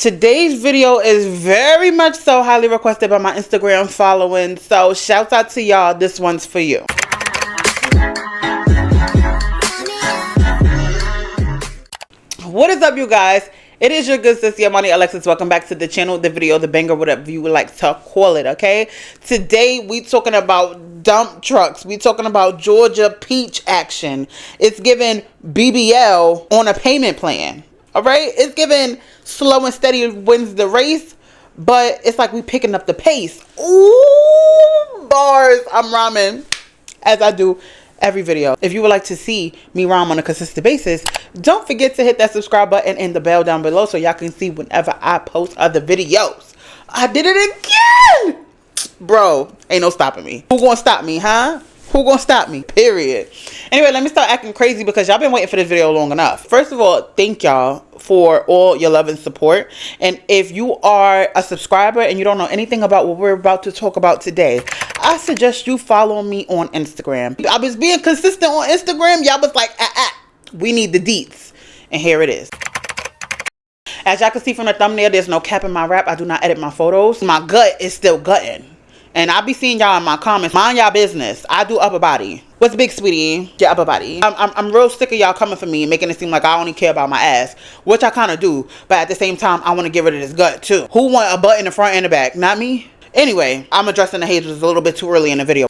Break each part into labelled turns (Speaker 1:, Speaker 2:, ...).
Speaker 1: Today's video is very much so highly requested by my Instagram following, so shout out to y'all. This one's for you. What is up, you guys? It is your good sis, Yamani Alexis. Welcome back to the channel, the video, the banger, whatever you would like to call it, okay? Today, we talking about dump trucks. We talking about Georgia Peach action. It's giving BBL on a payment plan, all right? It's giving slow and steady wins the race, but it's like we picking up the pace. Ooh, bars. I'm rhyming as I do every video. If you would like to see me rhyme on a consistent basis, don't forget to hit that subscribe button and the bell down below so y'all can see whenever I post other videos. I did it again! Bro, ain't no stopping me. Who gonna stop me, huh? Who gonna stop me? Period. Anyway, let me start acting crazy because y'all been waiting for this video long enough. First of all, thank y'all for all your love and support. And if you are a subscriber and you don't know anything about what we're about to talk about today, I suggest you follow me on Instagram. I was being consistent on Instagram. Y'all was like, we need the deets. And here it is. As y'all can see from the thumbnail, there's no cap in my rap. I do not edit my photos. My gut is still gutting. And I'll be seeing y'all in my comments. Mind y'all business. I do upper body. What's big, sweetie? Your upper body. I'm real sick of y'all coming for me and making it seem like I only care about my ass, which I kind of do. But at the same time, I want to get rid of this gut too. Who want a butt in the front and the back? Not me. Anyway, I'm addressing the haters a little bit too early in the video.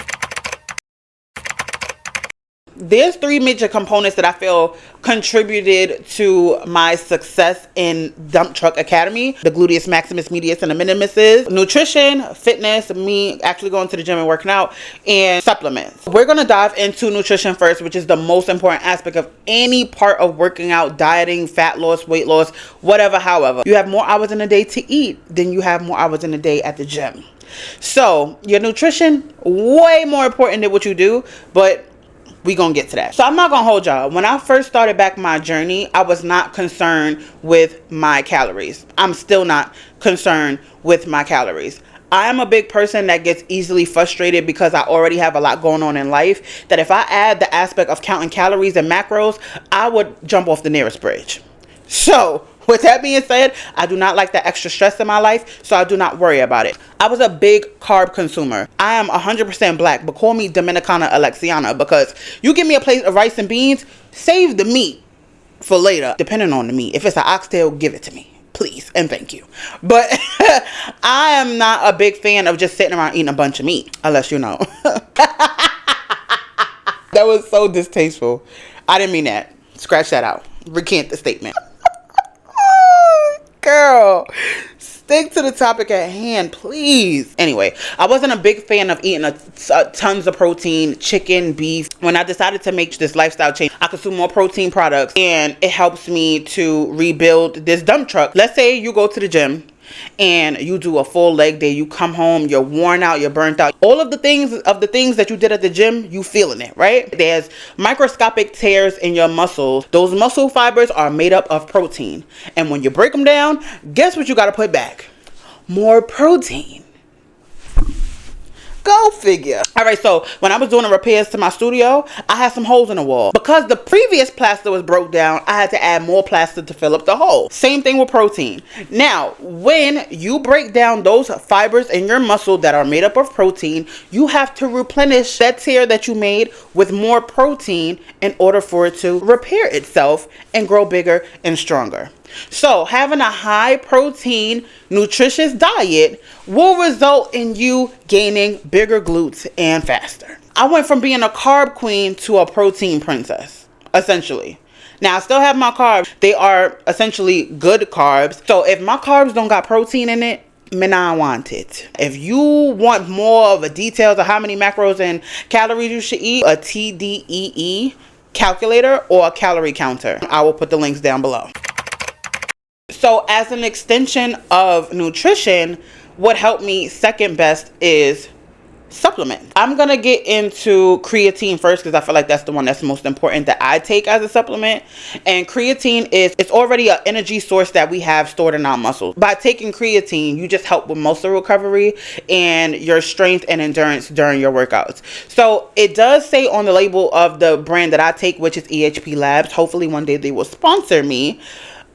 Speaker 1: There's three major components that I feel contributed to my success in Dump Truck Academy. The gluteus maximus, medius, and the minimuses. Nutrition, fitness, me actually going to the gym and working out, and supplements. We're going to dive into nutrition first, which is the most important aspect of any part of working out, dieting, fat loss, weight loss, whatever, however. You have more hours in a day to eat than you have more hours in a day at the gym. So your nutrition, way more important than what you do, but we gonna get to that. So I'm not gonna hold y'all. When I first started back my journey, I was not concerned with my calories. I'm still not concerned with my calories. I am a big person that gets easily frustrated because I already have a lot going on in life, that if I add the aspect of counting calories and macros, I would jump off the nearest bridge. So with that being said, I do not like the extra stress in my life, so I do not worry about it. I was a big carb consumer. I am 100% black, but call me Dominicana Alexiana because you give me a plate of rice and beans, save the meat for later, depending on the meat. If it's an oxtail, give it to me, please, and thank you. But I am not a big fan of just sitting around eating a bunch of meat, unless you know. That was so distasteful. I didn't mean that. Scratch that out. Recant the statement. Girl, stick to the topic at hand, please. Anyway, I wasn't a big fan of eating tons of protein, chicken, beef. When I decided to make this lifestyle change, I consume more protein products, and it helps me to rebuild this dump truck. Let's say you go to the gym and you do a full leg day. You come home, you're worn out, you're burnt out. All of the things that you did at the gym, you feeling it, right? There's microscopic tears in your muscles. Those muscle fibers are made up of protein. And when you break them down, guess what you got to put back? More protein. Go figure. All right, so when I was doing the repairs to my studio, I had some holes in the wall. Because the previous plaster was broke down, I had to add more plaster to fill up the hole. Same thing with protein. Now, when you break down those fibers in your muscle that are made up of protein, you have to replenish that tear that you made with more protein in order for it to repair itself and grow bigger and stronger. So having a high protein, nutritious diet will result in you gaining bigger glutes and faster. I went from being a carb queen to a protein princess, essentially. Now, I still have my carbs. They are essentially good carbs. So if my carbs don't got protein in it, man, I want it. If you want more of the details of how many macros and calories you should eat, a TDEE calculator or a calorie counter, I will put the links down below. So as an extension of nutrition, what helped me second best is supplements. I'm gonna get into creatine first because I feel like that's the one that's most important that I take as a supplement. And creatine it's already an energy source that we have stored in our muscles. By taking creatine, you just help with muscle recovery and your strength and endurance during your workouts. So it does say on the label of the brand that I take, which is EHP Labs. Hopefully one day they will sponsor me.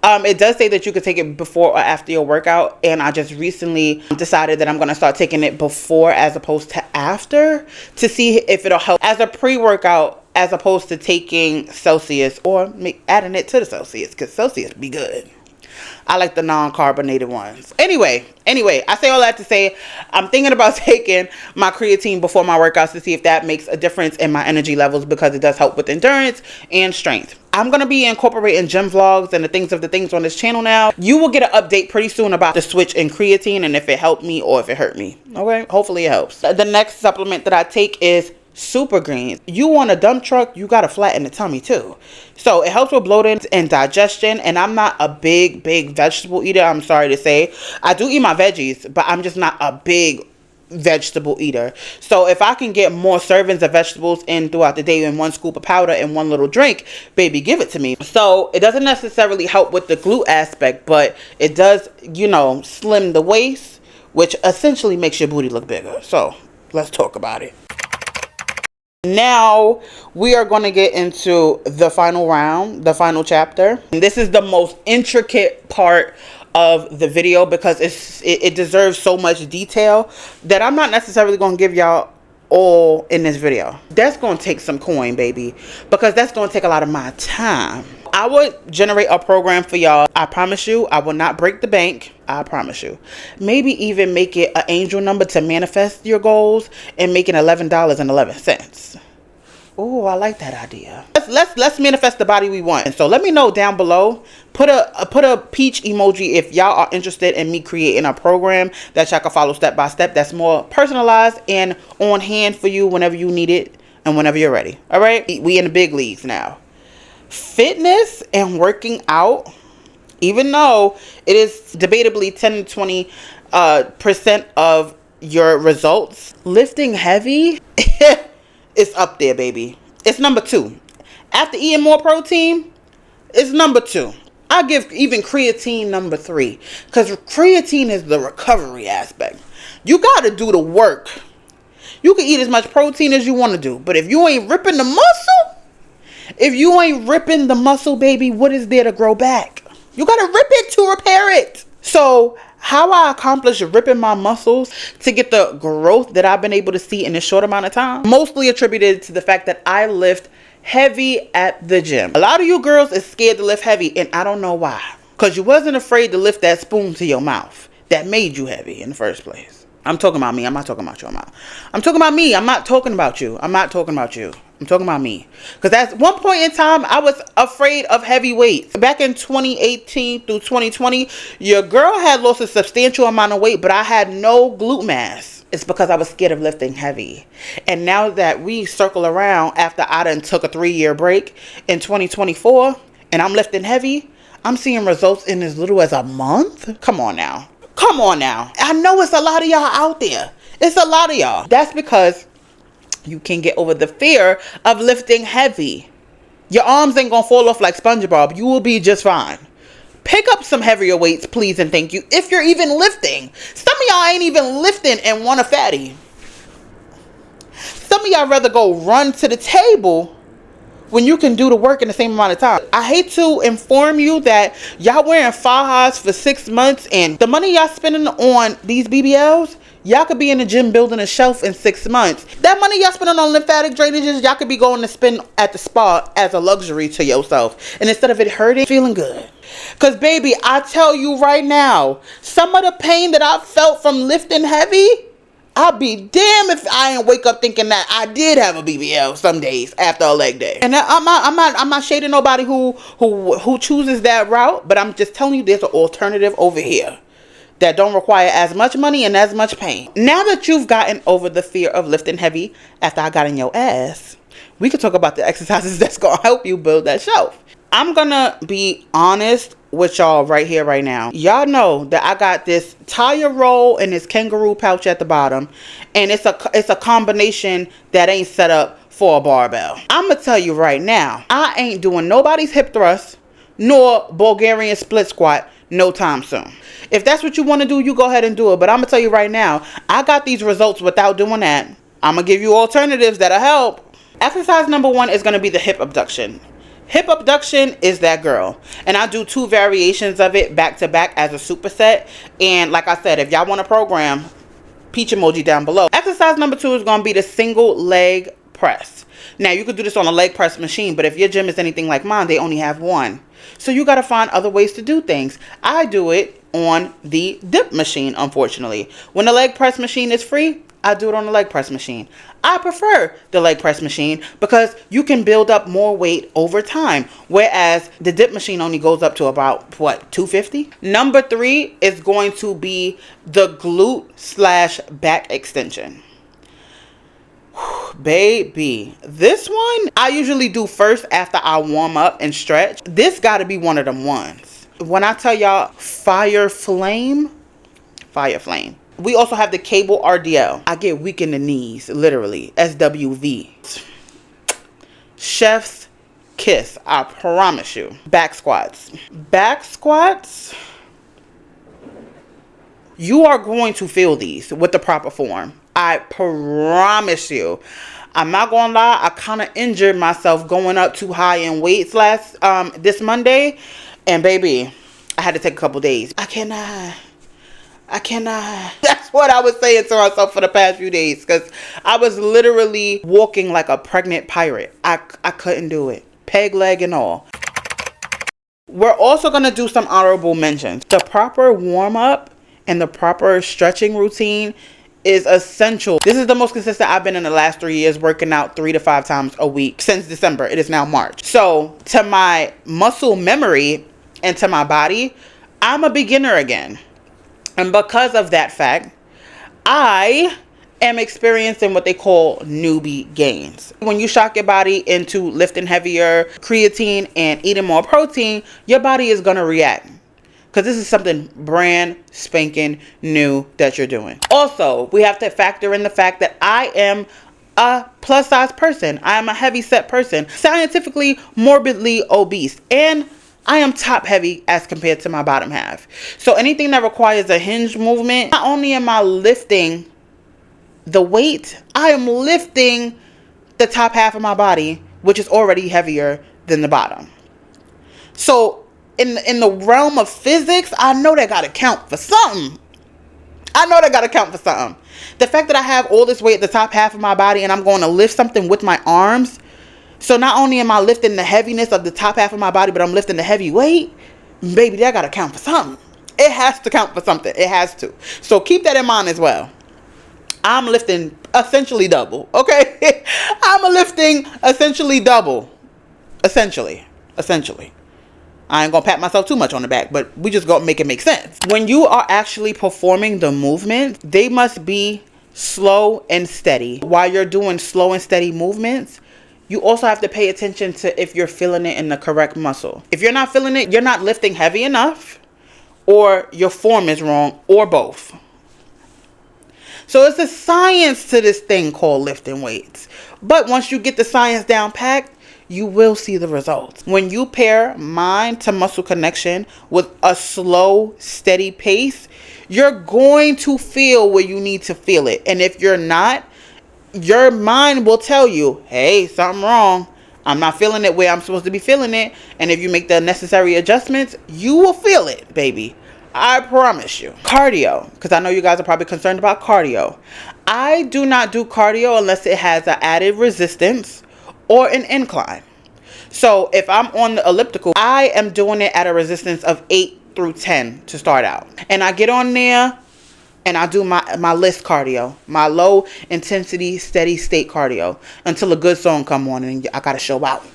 Speaker 1: It does say that you could take it before or after your workout, and I just recently decided that I'm going to start taking it before as opposed to after to see if it'll help as a pre-workout as opposed to taking Celsius or adding it to the Celsius, because Celsius be good. I like the non-carbonated ones. Anyway, I say all that to say I'm thinking about taking my creatine before my workouts to see if that makes a difference in my energy levels, because it does help with endurance and strength. I'm going to be incorporating gym vlogs and the things on this channel now. You will get an update pretty soon about the switch in creatine and if it helped me or if it hurt me. Okay, hopefully it helps. The next supplement that I take is Super Greens. You want a dump truck, you gotta flatten the tummy too. So it helps with bloating and digestion. And I'm not a big vegetable eater, I'm sorry to say. I do eat my veggies, but I'm just not a big vegetable eater. So if I can get more servings of vegetables in throughout the day in one scoop of powder and one little drink, baby, give it to me. So it doesn't necessarily help with the glute aspect, but it does, you know, slim the waist, which essentially makes your booty look bigger. So let's talk about it. Now we are going to get into the final round, the final chapter. And this is the most intricate part of the video because it deserves so much detail that I'm not necessarily going to give y'all all in this video. That's going to take some coin, baby, because that's going to take a lot of my time. I would generate a program for y'all. I promise you, I will not break the bank. I promise you. Maybe even make it an angel number to manifest your goals and make it $11.11. Oh, I like that idea. Let's manifest the body we want. And so let me know down below. Put a peach emoji if y'all are interested in me creating a program that y'all can follow step by step. That's more personalized and on hand for you whenever you need it and whenever you're ready. All right, we in the big leagues now. Fitness and working out, even though it is debatably 10 to 20% of your results, lifting heavy is up there, baby. It's number 2. After eating more protein, it's number 2. I give even creatine number 3, because creatine is the recovery aspect. You got to do the work. You can eat as much protein as you want to do, but if you ain't ripping the muscle, baby, what is there to grow back? You got to rip it to repair it. So how I accomplish ripping my muscles to get the growth that I've been able to see in this short amount of time, mostly attributed to the fact that I lift heavy at the gym. A lot of you girls is scared to lift heavy, and I don't know why. Because you wasn't afraid to lift that spoon to your mouth that made you heavy in the first place. I'm talking about me. I'm not talking about your mouth. I'm talking about me. I'm not talking about you. I'm not talking about you. I'm talking about me. Because at one point in time, I was afraid of heavy weights. Back in 2018 through 2020, your girl had lost a substantial amount of weight, but I had no glute mass. It's because I was scared of lifting heavy. And now that we circle around after I done took a 3-year break in 2024, and I'm lifting heavy, I'm seeing results in as little as a month. Come on now. Come on now. I know it's a lot of y'all out there. It's a lot of y'all. That's because you can get over the fear of lifting heavy. Your arms ain't gonna fall off like SpongeBob. You will be just fine. Pick up some heavier weights, please and thank you, if you're even lifting. Some of y'all ain't even lifting and want a fatty. Some of y'all rather go run to the table when you can do the work in the same amount of time. I hate to inform you that y'all wearing fajas for 6 months, and the money y'all spending on these BBLs, y'all could be in the gym building a shelf in 6 months. That money y'all spending on lymphatic drainages, y'all could be going to spend at the spa as a luxury to yourself. And instead of it hurting, feeling good. Because baby, I tell you right now, some of the pain that I felt from lifting heavy, I'll be damn if I ain't wake up thinking that I did have a BBL some days after a leg day. And I'm not shading nobody who chooses that route, but I'm just telling you there's an alternative over here that don't require as much money and as much pain. Now that you've gotten over the fear of lifting heavy after I got in your ass, we could talk about the exercises that's gonna help you build that shelf. I'm gonna be honest with y'all right here, right now. Y'all know that I got this tire roll and this kangaroo pouch at the bottom, and it's a combination that ain't set up for a barbell. I'm gonna tell you right now, I ain't doing nobody's hip thrust nor Bulgarian split squat no time soon. If that's what you want to do, you go ahead and do it. But I'm gonna tell you right now, I got these results without doing that. I'm gonna give you alternatives that'll help. Exercise number 1 is gonna be the hip abduction. Hip abduction is that girl, and I do 2 variations of it back to back as a superset. And like I said, if y'all want a program, peach emoji down below. Exercise number 2 is going to be the single leg press. Now you could do this on a leg press machine, but if your gym is anything like mine, they only have one, so you got to find other ways to do things. I do it on the dip machine. Unfortunately, when the leg press machine is free, I do it on the leg press machine. I prefer the leg press machine because you can build up more weight over time, whereas the dip machine only goes up to about, what, 250? Number 3 is going to be the glute / back extension. Baby, this one I usually do first after I warm up and stretch. This got to be one of them ones. When I tell y'all, fire flame. We also have the cable RDL. I get weak in the knees, literally. SWV. Chef's kiss, I promise you. Back squats. You are going to feel these with the proper form. I promise you. I'm not gonna lie, I kind of injured myself going up too high in weights this Monday. And baby, I had to take a couple days. I cannot. That's what I was saying to myself for the past few days, because I was literally walking like a pregnant pirate. I couldn't do it. Peg leg and all. We're also going to do some honorable mentions. The proper warm-up and the proper stretching routine is essential. This is the most consistent I've been in the last 3 years, working out 3 to 5 times a week since December. It is now March. So to my muscle memory and to my body, I'm a beginner again. And because of that fact, I am experiencing what they call newbie gains. When you shock your body into lifting heavier, creatine, and eating more protein, your body is going to react. Because this is something brand spanking new that you're doing. Also, we have to factor in the fact that I am a plus size person. I am a heavy set person. Scientifically, morbidly obese. And I am top heavy as compared to my bottom half. So anything that requires a hinge movement, not only am I lifting the weight, I am lifting the top half of my body, which is already heavier than the bottom. So in the realm of physics, I know that gotta count for something. The fact that I have all this weight at the top half of my body and I'm going to lift something with my arms. So not only am I lifting the heaviness of the top half of my body, but I'm lifting the heavy weight. Baby, that got to count for something. It has to count for something. It has to. So keep that in mind as well. I'm lifting essentially double. Okay? I'm lifting essentially double. Essentially. I ain't going to pat myself too much on the back, but we just got to make it make sense. When you are actually performing the movements, they must be slow and steady. While you're doing slow and steady movements, you also have to pay attention to if you're feeling it in the correct muscle. If you're not feeling it, you're not lifting heavy enough, or your form is wrong, or both. So it's a science to this thing called lifting weights. But once you get the science down packed, you will see the results. When you pair mind to muscle connection with a slow, steady pace, you're going to feel where you need to feel it. And if you're not, your mind will tell you, hey, something wrong. I'm not feeling it where I'm supposed to be feeling it. And if you make the necessary adjustments, you will feel it, baby. I promise you. Cardio, because I know you guys are probably concerned about cardio. I do not do cardio unless it has an added resistance or an incline. So if I'm on the elliptical, I am doing it at a resistance of 8 through 10 to start out. And I get on there and I do my list cardio, my low intensity, steady state cardio, until a good song come on and I gotta show out.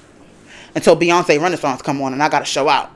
Speaker 1: Until Beyonce Renaissance come on and I gotta show out.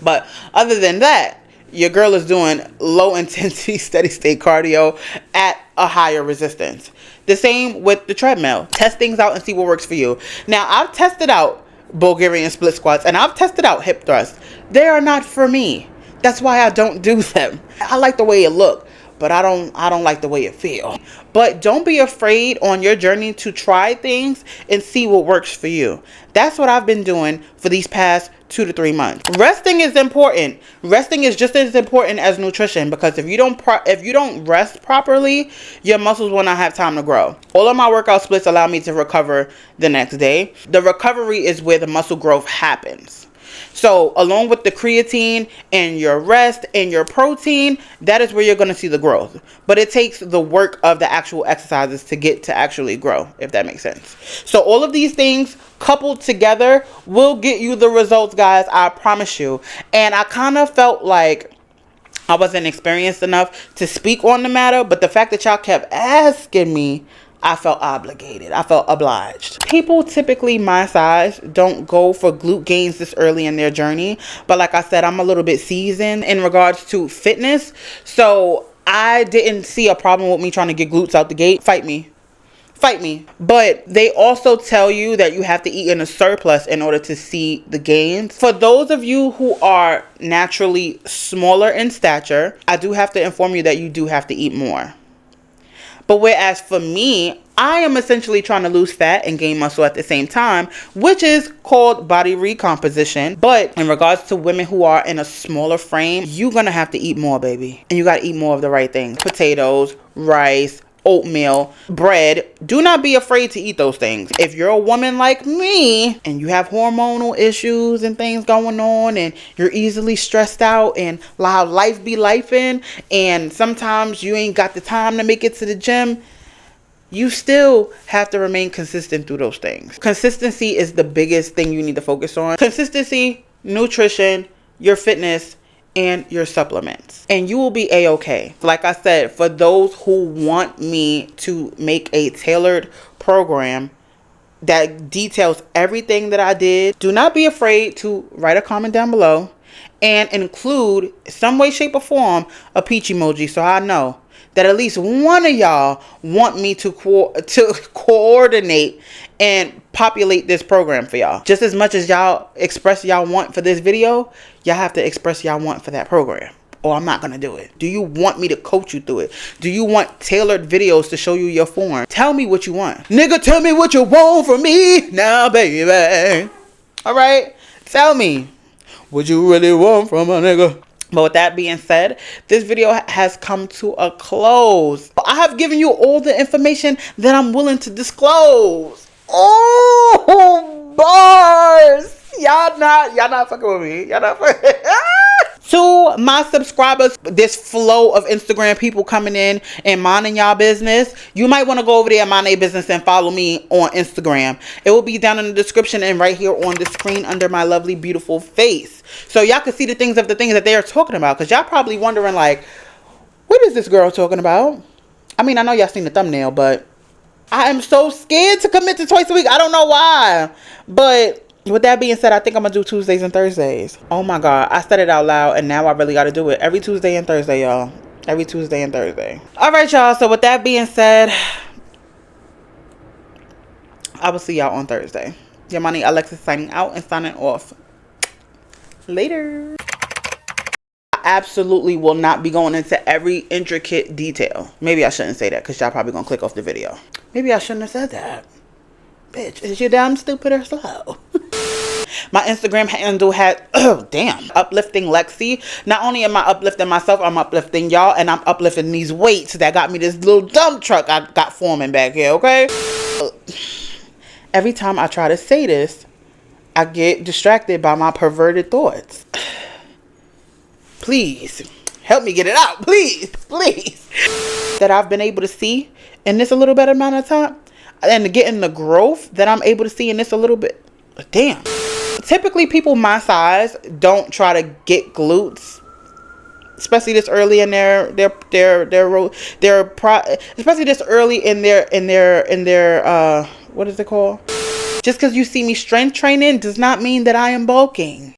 Speaker 1: But other than that, your girl is doing low intensity, steady state cardio at a higher resistance. The same with the treadmill. Test things out and see what works for you. Now, I've tested out Bulgarian split squats and I've tested out hip thrusts. They are not for me. That's why I don't do them. I like the way it look, but I don't like the way it feels. But don't be afraid on your journey to try things and see what works for you. That's what I've been doing for these past 2 to 3 months. Resting is important. Resting is just as important as nutrition, because if you don't rest properly, your muscles will not have time to grow. All of my workout splits allow me to recover the next day. The recovery is where the muscle growth happens. So along with the creatine and your rest and your protein, that is where you're going to see the growth. But it takes the work of the actual exercises to get to actually grow, if that makes sense. So all of these things coupled together will get you the results, guys. I promise you. And I kind of felt like I wasn't experienced enough to speak on the matter, but the fact that y'all kept asking me, I felt obligated. I felt obliged. People typically my size don't go for glute gains this early in their journey. But like I said, I'm a little bit seasoned in regards to fitness. So I didn't see a problem with me trying to get glutes out the gate. Fight me. Fight me. But they also tell you that you have to eat in a surplus in order to see the gains. For those of you who are naturally smaller in stature, I do have to inform you that you do have to eat more. But whereas for me, I am essentially trying to lose fat and gain muscle at the same time, which is called body recomposition. But in regards to women who are in a smaller frame, you're going to have to eat more, baby. And you got to eat more of the right things. Potatoes, rice, oatmeal, bread. Do not be afraid to eat those things. If you're a woman like me and you have hormonal issues and things going on and you're easily stressed out and how life be lifing, and sometimes you ain't got the time to make it to the gym, you still have to remain consistent through those things. Consistency is the biggest thing you need to focus on. Consistency, nutrition, your fitness, and your supplements, and you will be a-okay. Like I said, for those who want me to make a tailored program that details everything that I did, do not be afraid to write a comment down below and include some way, shape, or form a peach emoji, so I know that at least one of y'all want me to coordinate and populate this program for y'all. Just as much as y'all express y'all want for this video, y'all have to express y'all want for that program, or I'm not gonna do it. Do you want me to coach you through it? Do you want tailored videos to show you your form? Tell me what you want. Nigga, tell me what you want from me now, baby. All right, tell me what you really want from a nigga. But with that being said, this video has come to a close. I have given you all the information that I'm willing to disclose. Oh, bars. Y'all not fucking with me. Y'all not fucking. To my subscribers, this flow of Instagram people coming in and minding y'all business, you might want to go over there and mind their business and follow me on Instagram. It will be down in the description and right here on the screen under my lovely, beautiful face. So y'all can see the things that they are talking about. Because y'all probably wondering like, what is this girl talking about? I mean, I know y'all seen the thumbnail, but I am so scared to commit to twice a week. I don't know why. But with that being said, I think I'm going to do Tuesdays and Thursdays. Oh my God. I said it out loud and now I really got to do it. Every Tuesday and Thursday, y'all. Every Tuesday and Thursday. All right, y'all. So with that being said, I will see y'all on Thursday. Yamani Alexis signing out and signing off. Later. I absolutely will not be going into every intricate detail. Maybe I shouldn't say that because y'all probably going to click off the video. Maybe I shouldn't have said that. Bitch, is you dumb, stupid, or slow? My Instagram handle had, oh damn, uplifting Lexi. Not only am I uplifting myself, I'm uplifting y'all, and I'm uplifting these weights that got me this little dump truck I got forming back here, okay? Every time I try to say this, I get distracted by my perverted thoughts. Please, help me get it out, please, please. That I've been able to see in this a little better amount of time, and getting the growth that I'm able to see in this a little bit. Damn. Typically people my size don't try to get glutes, especially this early in especially this early in their what is it called? Just because you see me strength training does not mean that I am bulking.